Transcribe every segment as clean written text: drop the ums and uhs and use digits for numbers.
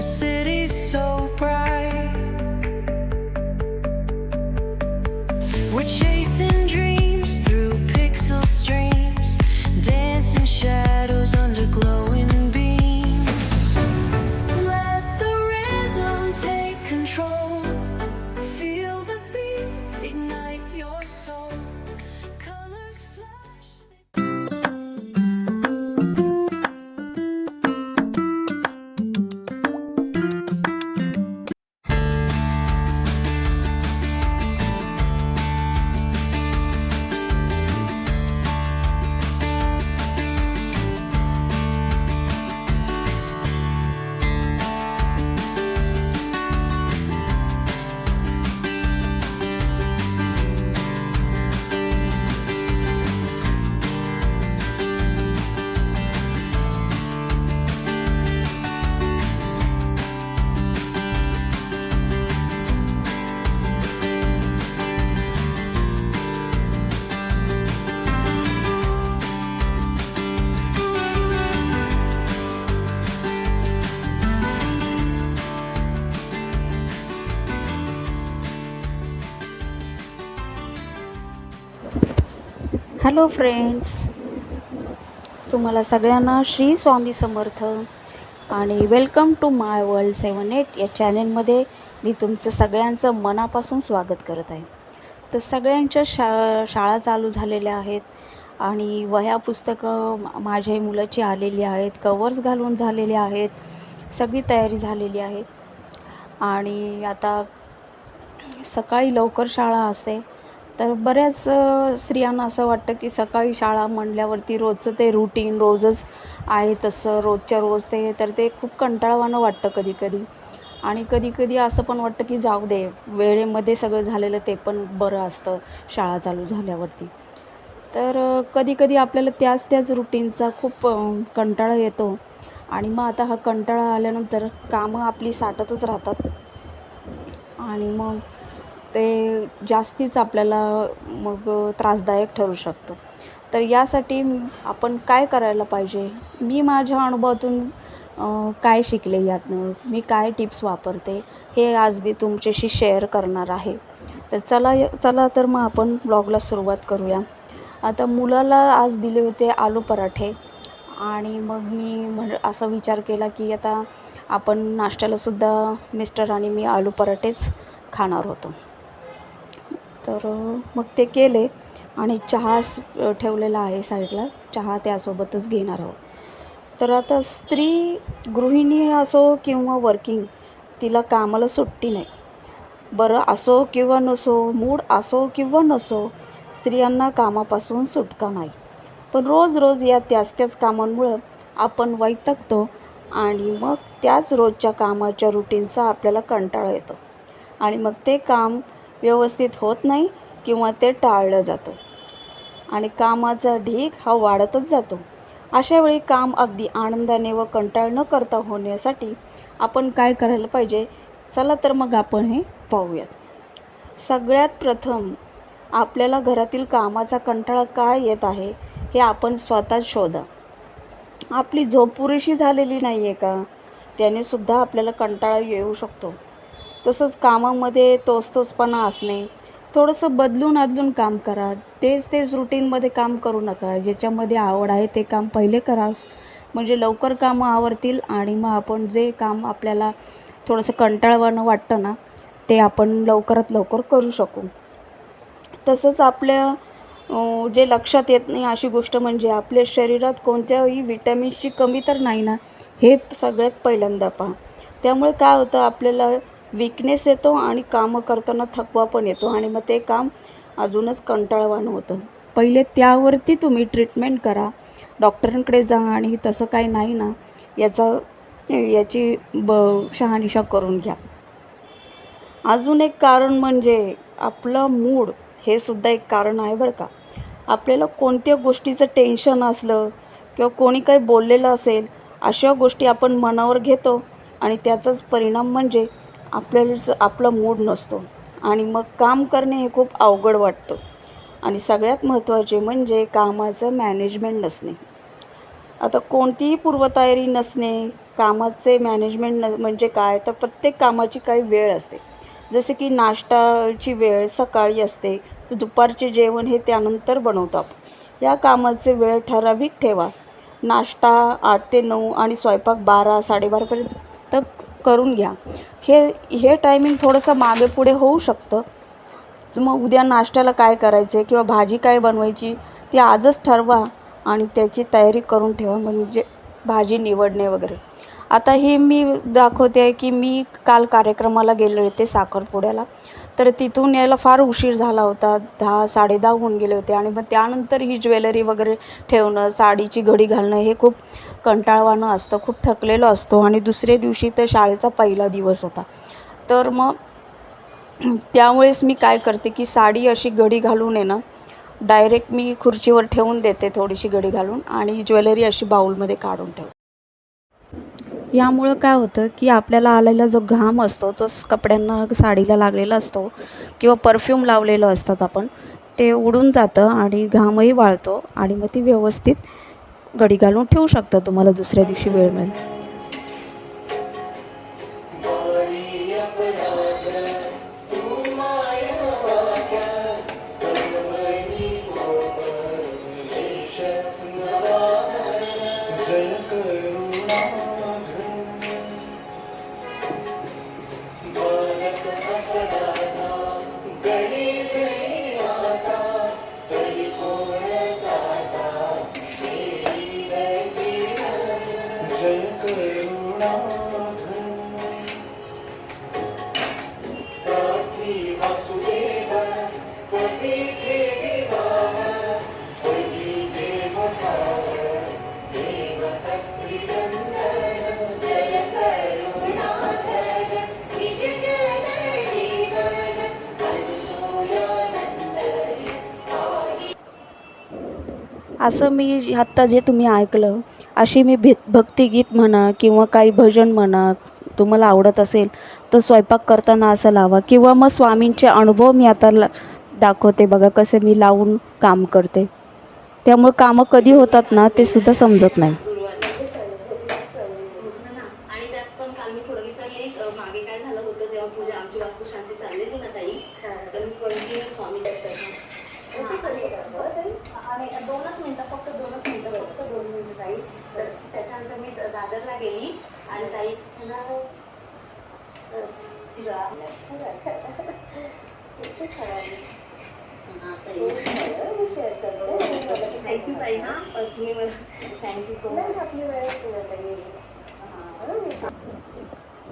city so bright. We're chasing dreams through pixel streams, dancing shadows under glowing beams. Let the rhythm take control. Feel the beat, ignite your soul. Colors flash. Hello friends, तुम्हाला सगळ्यांना श्री स्वामी समर्थ आणि welcome to my world 78 या चॅनलमध्ये मी तुमचं सगळ्यांचं मनापासून स्वागत करत आहे. तर सगळ्यांच्या शाळा चालू झालेल्या आहेत आणि वह्या पुस्तकं माझ्या मुलाची आलेली आहेत, कवर्स घालून झालेले आहेत, सगळी तयारी झालेली आहे. आणि आता सकाळी लवकर शाळा असते, तर बऱ्याच स्त्रियांना असं वाटतं की सकाळी शाळा म्हणल्यावरती रोजचं ते रुटीन रोजच आहे तसं रोजच्या रोज तर ते खूप कंटाळवाणं वाटतं कधी कधी. आणि कधी कधी असं पण वाटतं की जाऊ दे, वेळेमध्ये सगळं झालेलं ते पण बरं असतं शाळा चालू झाल्यावरती. तर कधी कधी आपल्याला त्याच रुटीनचा खूप कंटाळा येतो. आणि मग आता हा कंटाळा आल्यानंतर कामं आपली साठतच राहतात आणि मग ते जास्तीच आपल्याला मग त्रासदायक ठरू शकतं. तर यासाठी आपण काय करायला पाहिजे, मी माझ्या अनुभवातून काय शिकले, यातनं मी काय टिप्स वापरते, हे आज मी तुमच्याशी शेअर करणार आहे. तर चला तर मग आपण ब्लॉगला सुरुवात करूया. आता मुलाला आज दिले होते आलू पराठे आणि मग मी असा विचार केला की आता आपण नाश्त्यालासुद्धा मिस्टर आणि मी आलू पराठेच खाणार होतो. तर मग ते केले आणि चहा ठेवलेला आहे साईडला, चहा त्यासोबतच घेणार आहोत. तर आता स्त्री गृहिणी असो किंवा वर्किंग, तिला कामाला सुट्टी नाही. बरं असो किंवा नसो, मूड असो किंवा नसो, स्त्रियांना कामापासून सुटका नाही. पण रोज या त्याच कामांमुळं आपण वैतागतो आणि मग त्याच रोजच्या कामाच्या रुटीनचा आपल्याला कंटाळा येतो आणि मग ते काम व्यवस्थित होत नाही किंवा ते टाळलं जातं आणि कामाचा ढीग हा वाढतच जातो. अशा वेळी काम अगदी आनंदाने व कंटाळ न करता होण्यासाठी आपण काय करायला पाहिजे, चला तर मग आपण हे पाहूयात. सगळ्यात प्रथम आपल्याला घरातील कामाचा कंटाळा काय येत आहे हे आपण स्वतःच शोधा. आपली झोप पुरेशी झालेली नाही आहे का, त्यानेसुद्धा आपल्याला कंटाळा येऊ शकतो. तसंच कामामध्ये तोचपणा असणे, थोडंसं बदलून काम करा. तेच रुटीनमध्ये काम करू नका. ज्याच्यामध्ये आवड आहे ते काम पहिले करा, म्हणजे लवकर कामं आवरतील आणि मग आपण जे काम आपल्याला थोडंसं कंटाळवाणं वाटतं ना, ते आपण लवकरात लवकर करू शकू. तसंच आपल्या जे लक्षात येत नाही अशी गोष्ट म्हणजे आपल्या शरीरात कोणत्याही विटॅमिन्सची कमी तर नाही ना, हे सगळ्यात पहिल्यांदा पहा. त्यामुळे काय होतं, आपल्याला वीकनेस येतो आणि कामं करताना थकवा पण येतो आणि मग ते काम अजूनच कंटाळवाणं होतं. पहिले त्यावरती तुम्ही ट्रीटमेंट करा, डॉक्टरांकडे जा आणि तसं काही नाही ना, याची शहानिशा करून घ्या. अजून एक कारण म्हणजे आपलं मूड, हे सुद्धा एक कारण आहे बरं का. आपल्याला कोणत्या गोष्टीचं टेन्शन असलं किंवा कोणी काही बोललेलं असेल, अशा गोष्टी आपण मनावर घेतो आणि त्याचाच परिणाम म्हणजे आपला मूड नसतो आणि मग काम करणे हे खूप अवघड वाटतं. आणि सगळ्यात महत्त्वाचे म्हणजे कामाचं मॅनेजमेंट नसणे. आता कोणतीही पूर्वतयारी नसणे कामाचे मॅनेजमेंट म्हणजे काय, तर प्रत्येक कामाची काही वेळ असते. जसे की नाश्ताची वेळ सकाळी असते, तर दुपारचे जेवण हे त्यानंतर बनवतो आपण. या कामाचे वेळ ठराविक ठेवा. नाश्ता 8 ते 9 आणि स्वयंपाक 12 12:30पर्यंत करून घ्या. हे टायमिंग थोडंसं मागे पुढे होऊ शकतं. मग उद्या नाश्त्याला काय करायचं किंवा भाजी काय बनवायची ती आजच ठरवा आणि त्याची तयारी करून ठेवा, म्हणजे भाजी निवडणे वगैरे. आता हे मी दाखवते आहे की मी काल कार्यक्रमाला गेले होते साखरपुड्याला, तर तिथून यायला फार उशीर झाला होता. 10 10:30 होऊन गेले होते आणि मग त्यानंतर ही ज्वेलरी वगैरे ठेवणं, साडीची घडी घालणं हे खूप कंटाळवाणं असतं, खूप थकलेलो असतो आणि दुसऱ्या दिवशी तर शाळेचा पहिला दिवस होता. तर मग त्यामुळेच मी काय करते की साडी अशी घडी घालून आहे ना, डायरेक्ट मी खुर्चीवर ठेवून देते थोडीशी घडी घालून आणि ज्वेलरी अशी बाऊलमध्ये काढून ठेवते. यामुळं काय होतं की आपल्याला आलेला जो घाम असतो तो कपड्यांना साडीला लागलेला असतो किंवा परफ्यूम लावलेलं असतात आपण, ते उडून जातं आणि घामही वाळतो आणि मग ती व्यवस्थित घडी घालून ठेवू शकता तुम्हाला दुसऱ्या दिवशी वेळ मिळेल. असं मी आत्ता जे तुम्ही ऐकलं, अशी मी भक्तिगीत म्हणा किंवा काही भजन म्हणा, तुम्हाला आवडत असेल तर स्वयंपाक करताना असं लावा किंवा मग स्वामींचे अनुभव मी आता दाखवते बघा, कसे मी लावून काम करते. त्यामुळे कामं कधी होतात ना ते सुद्धा समजत नाही. आणि त्यात पण काल मी थोडं विसरले, मागे काय झालं होतं जेव्हा पूजा आमची वास्तुशांती चाललेली ना ताई, तर मी कंटिन्यू स्वामी आणि 2च मिनिटं, फक्त 2च मिनिटं, फक्त 2 मिनिटं ताई. तर त्याच्यानंतर मी दादरला गेली आणि ताई शेअर करते. थँक्यू ताई. हां थँक्यू सो मच. आपली वेळ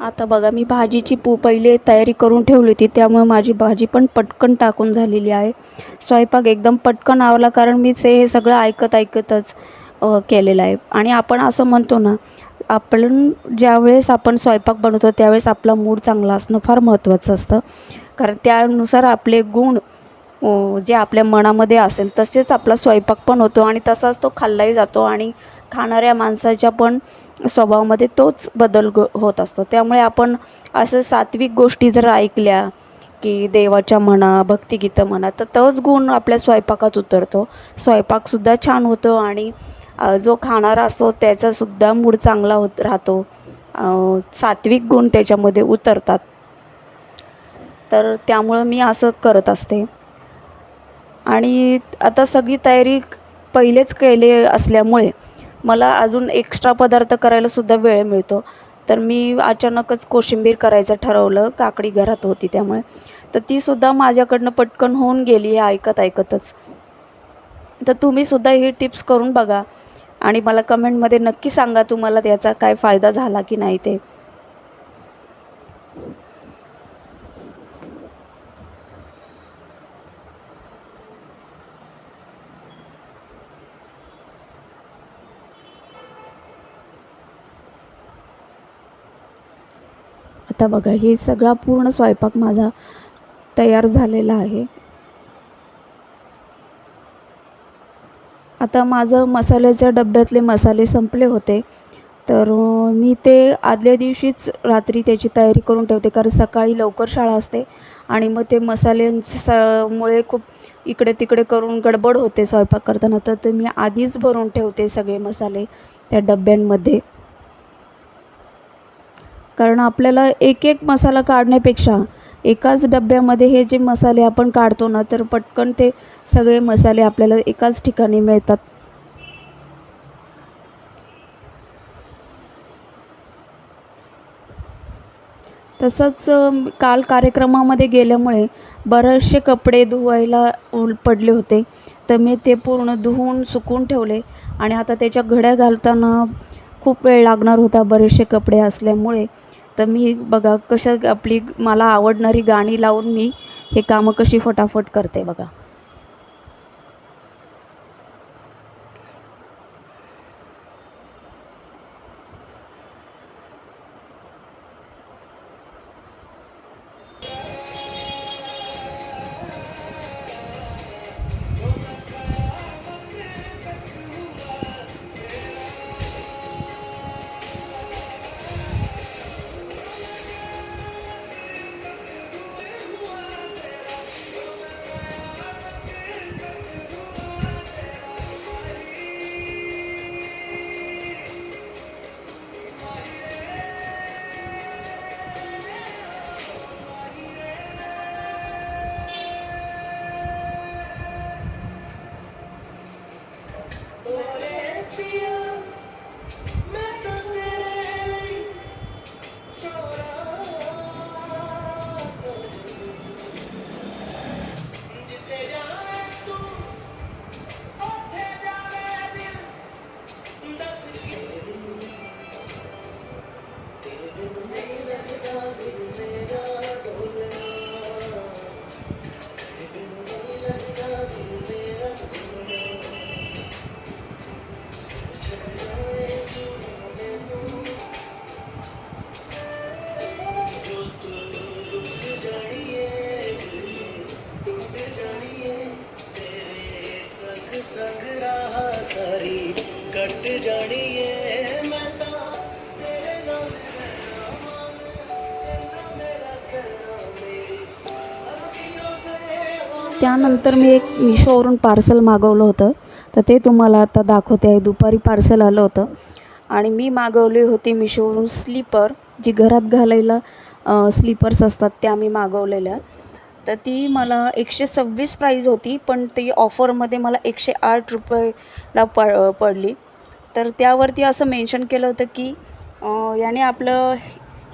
आता बघा मी भाजीची पहिले तयारी करून ठेवली होती, त्यामुळे माझी भाजी पण पटकन टाकून झालेली आहे. स्वयंपाक एकदम पटकन आवरला, कारण मी हे सगळं ऐकतच केलेलं आहे. आणि आपण असं म्हणतो ना, ज्यावेळेस आपण स्वयंपाक बनवतो त्यावेळेस आपला मूड चांगला असणं फार महत्त्वाचं असतं, कारण त्यानुसार आपले गुण जे आपल्या मनामध्ये असेल तसेच आपला स्वयंपाक पण होतो आणि तसाच तो खाल्लाही जातो आणि खाणाऱ्या माणसाच्या पण स्वभावामध्ये तोच बदल होत असतो. त्यामुळे आपण असं सात्विक गोष्टी जर ऐकल्या की देवाच्या म्हणा, भक्तिगीतं म्हणा, तर तोच गुण आपल्या स्वयंपाकात उतरतो. स्वयंपाकसुद्धा छान होतो आणि जो खाणारा असतो त्याचासुद्धा मूड चांगला राहतो. सात्विक गुण त्याच्यामध्ये उतरतात. तर त्यामुळं मी असं करत असते. आणि आता सगळी तयारी पहिलेच केली असल्यामुळे मला अजून एक्स्ट्रा पदार्थ करायलासुद्धा वेळ मिळतो. तर मी अचानकच कोशिंबीर करायचं ठरवलं, काकडी घरात होती त्यामुळे. तर तीसुद्धा माझ्याकडनं पटकन होऊन गेली आहे ऐकतच. तर तुम्हीसुद्धा ही टिप्स करून बघा आणि मला कमेंटमध्ये नक्की सांगा तुम्हाला त्याचा काय फायदा झाला की नाही ते. आता बघा हे सगळा पूर्ण स्वयंपाक माझा तयार झालेला आहे. आता माझं मसाल्याच्या डब्यातले मसाले संपले होते, तर मी ते आदल्या दिवशीच रात्री त्याची तयारी करून ठेवते, कारण सकाळी लवकर शाळा असते आणि मग ते मुळे खूप इकडे तिकडे करून गडबड होते स्वयंपाक करताना. तर ते मी आधीच भरून ठेवते सगळे मसाले त्या डब्यांमध्ये. कारण आपल्याला एक एक मसाला काढण्यापेक्षा एकाच डब्यामध्ये हे जे मसाले आपण काढतो ना, तर पटकन ते सगळे मसाले आपल्याला एकाच ठिकाणी मिळतात. तसंच काल कार्यक्रमामध्ये गेल्यामुळे बरेचसे कपडे धुवायला पडले होते, तर मी ते पूर्ण धुवून सुकवून ठेवले आणि आता त्याच्या घड्या घालताना खूप वेळ लागणार होता बरेचसे कपडे असल्यामुळे. तर मी बघा कशा आपली मला आवडणारी गाणी लावून मी हे कामं कशी फटाफट करते बघा. संग रहा सारी कट जानी है मैं तो तेरे नाल रहना मान तेरा मेरा कहना मेरी अखियों से त्यानंतर मी एक मिशोवरून पार्सल मागवलं होतं, तर ते तुम्हाला आता दाखवते आहे. दुपारी पार्सल आलं होतं आणि मी मागवली होती मिशोवरून स्लीपर, जी घरात घालायला स्लीपर्स असतात त्या मी मागवलेल्या. तर ती मला 126 प्राईज होती, पण ती ऑफरमध्ये मला 108 रुपयेला पडली. तर त्यावरती असं मेन्शन केलं होतं की याने आपलं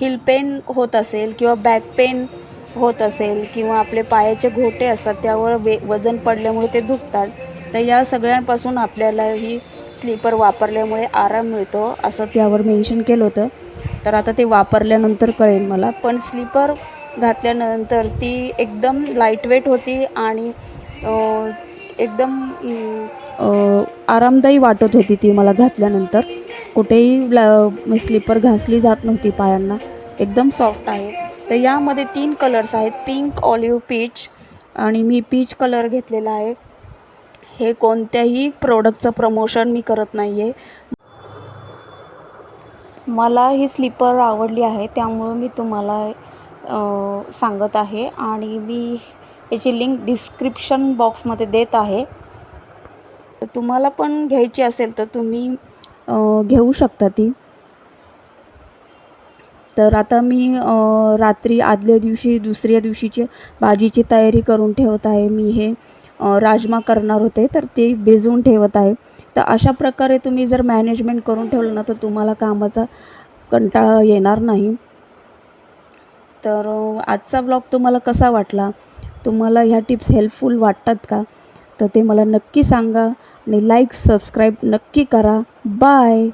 हिल पेन होत असेल किंवा बॅक पेन होत असेल किंवा आपले पायाचे घोटे असतात त्यावर वजन पडल्यामुळे ते दुखतात, तर या सगळ्यांपासून आपल्याला ही स्लीपर वापरल्यामुळे आराम मिळतो असं त्यावर मेन्शन केलं होतं. तर आता ते वापरल्यानंतर कळेल मला. पण स्लीपर घातल्यानंतर ती एकदम लाईटवेट होती आणि एकदम आरामदायी वाटत होती ती मला घातल्यानंतर. कुठेही स्लीपर घासली जात नव्हती पायांना, एकदम सॉफ्ट आहे. तर यामध्ये 3 कलर्स आहेत, पिंक, ऑलिव्ह, पीच, आणि मी पीच कलर घेतलेला आहे. हे कोणत्याही प्रोडक्टचं प्रमोशन मी करत नाही आहे. मला ही स्लीपर आवडली आहे त्यामुळं मी तुम्हाला सांगत आहे आणि मी याची लिंक डिस्क्रिप्शन बॉक्समध्ये देत आहे. तर तुम्हाला पण घ्यायची असेल तर तुम्ही घेऊ शकता ती. तर आता मी रात्री आदल्या दिवशी दुसऱ्या दिवशीची भाजीची तयारी करून ठेवत आहे. मी हे राजमा करणार होते तर ते भिजवून ठेवत आहे. तर अशा प्रकारे तुम्ही जर मॅनेजमेंट करून ठेवलं ना तर तुम्हाला कामाचा कंटाळा येणार नाही. तर आजचा ब्लॉग तुम्हाला कसा वाटला, तुम्हाला ह्या टिप्स हेल्पफुल वाटतात का, तर ते मला नक्की सांगा आणि लाईक सबस्क्राईब नक्की करा. बाय.